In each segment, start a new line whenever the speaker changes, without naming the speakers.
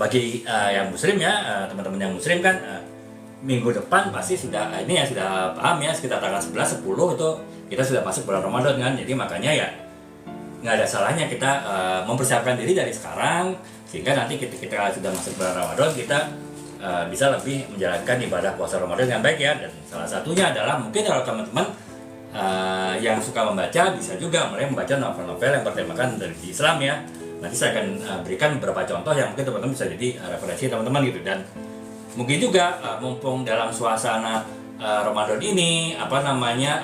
bagi yang muslim ya, teman-teman yang muslim kan minggu depan pasti sudah ini ya, sudah paham ya, sekitar tanggal 11 10 itu kita sudah masuk bulan Ramadan kan. Jadi makanya ya nggak ada salahnya kita mempersiapkan diri dari sekarang, sehingga nanti kita sudah masuk bulan Ramadan kita bisa lebih menjalankan ibadah puasa Ramadan yang baik ya. Dan salah satunya adalah mungkin kalau teman-teman yang suka membaca bisa juga mulai membaca novel-novel yang bertemakan dari Islam ya. Nanti saya akan berikan beberapa contoh yang mungkin teman-teman bisa jadi referensi teman-teman gitu. Dan mungkin juga mumpung dalam suasana Ramadan ini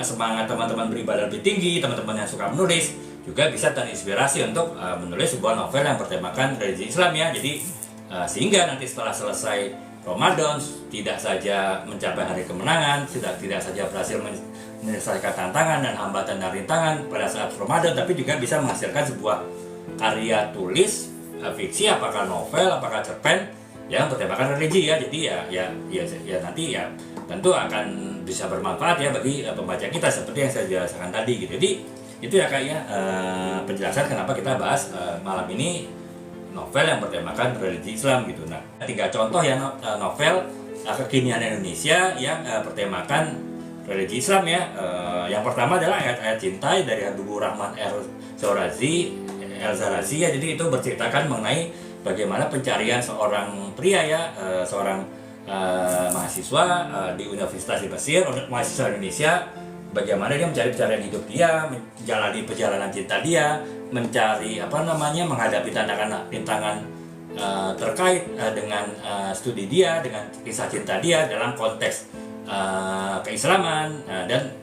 semangat teman-teman beribadah lebih tinggi, teman-teman yang suka menulis juga bisa terinspirasi untuk menulis sebuah novel yang bertemakan religi Islam ya. Jadi sehingga nanti setelah selesai Ramadan tidak saja mencapai hari kemenangan, tidak saja berhasil menyelesaikan tantangan dan hambatan dan rintangan pada saat Ramadan, tapi juga bisa menghasilkan sebuah karya tulis fiksi, apakah novel, apakah cerpen yang bertemakan religi ya. Jadi ya nanti ya tentu akan bisa bermanfaat ya bagi pembaca kita seperti yang saya jelaskan tadi gitu. Jadi itu ya penjelasan kenapa kita bahas malam ini novel yang bertemakan religi Islam gitu. Nah, 3 contoh ya novel kekinian Indonesia yang bertemakan religi Islam ya. Yang pertama adalah Ayat-Ayat Cinta dari Habibur Rahman El-Zarazi ya. Jadi itu berceritakan mengenai bagaimana pencarian seorang pria ya, seorang mahasiswa di Universitas di Mesir, mahasiswa Indonesia, bagaimana dia mencari pencarian hidup dia, menjalani perjalanan cinta dia, mencari menghadapi rintangan terkait dengan studi dia, dengan kisah cinta dia dalam konteks keislaman dan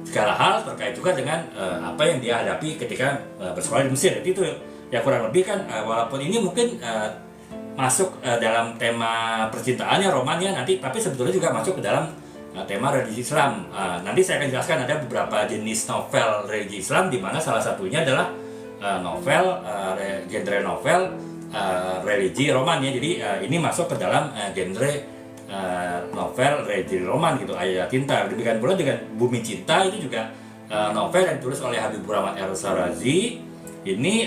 segala hal terkait juga dengan apa yang dia hadapi ketika bersekolah di Mesir. Jadi itu ya kurang lebih kan, walaupun ini mungkin masuk dalam tema percintaannya, romannya nanti, tapi sebetulnya juga masuk ke dalam tema religi Islam. Nanti saya akan jelaskan ada beberapa jenis novel religi Islam, di mana salah satunya adalah genre novel religi roman ya. Jadi ini masuk ke dalam genre novel religi roman gitu, Ayat Cinta. Demikian pula dengan Bumi Cinta, itu juga novel yang ditulis oleh Habibur Rahman El-Zarazi. Ini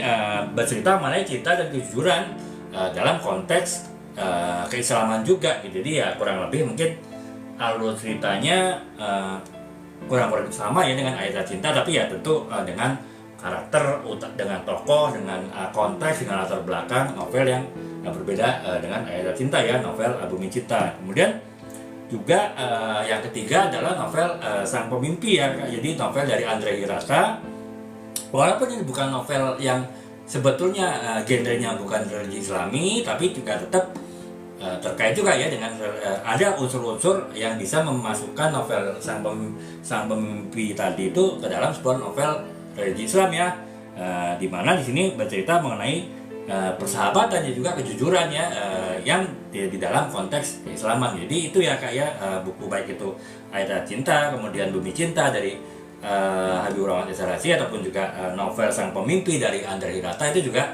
bercerita mengenai cinta dan kejujuran dalam konteks keislaman juga gitu. Jadi ya kurang lebih mungkin alur ceritanya kurang sama ya dengan Ayat Cinta, tapi ya tentu dengan karakter, dengan tokoh, dengan konteks, dengan latar belakang novel yang berbeda dengan Ayat Cinta ya, novel Bumi Cinta. Kemudian juga yang ketiga adalah novel Sang Pemimpi ya. Jadi novel dari Andre Hirata. Walaupun ini bukan novel yang sebetulnya genrenya bukan religi Islami, tapi juga tetap terkait juga ya dengan ada unsur-unsur yang bisa memasukkan novel Sang Pemimpi tadi itu ke dalam sebuah novel religi Islam ya, di mana di sini bercerita mengenai persahabatan dan juga kejujuran ya, yang di dalam konteks keislaman. Jadi itu ya buku baik itu Ayat Cinta, kemudian Bumi Cinta dari Habibur Rahman El-Zarazi, ataupun juga novel Sang Pemimpi dari Andre Hirata, itu juga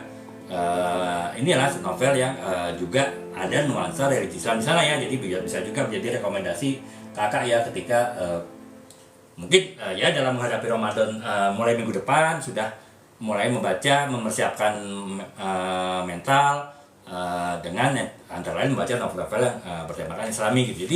inilah novel yang juga ada nuansa religi Islam di sana ya. Jadi bisa juga menjadi rekomendasi kakak ya ketika mungkin ya dalam menghadapi Ramadan mulai minggu depan sudah mulai membaca, mempersiapkan mental dengan antara lain membaca novel-novel yang bertemakan Islami gitu. Jadi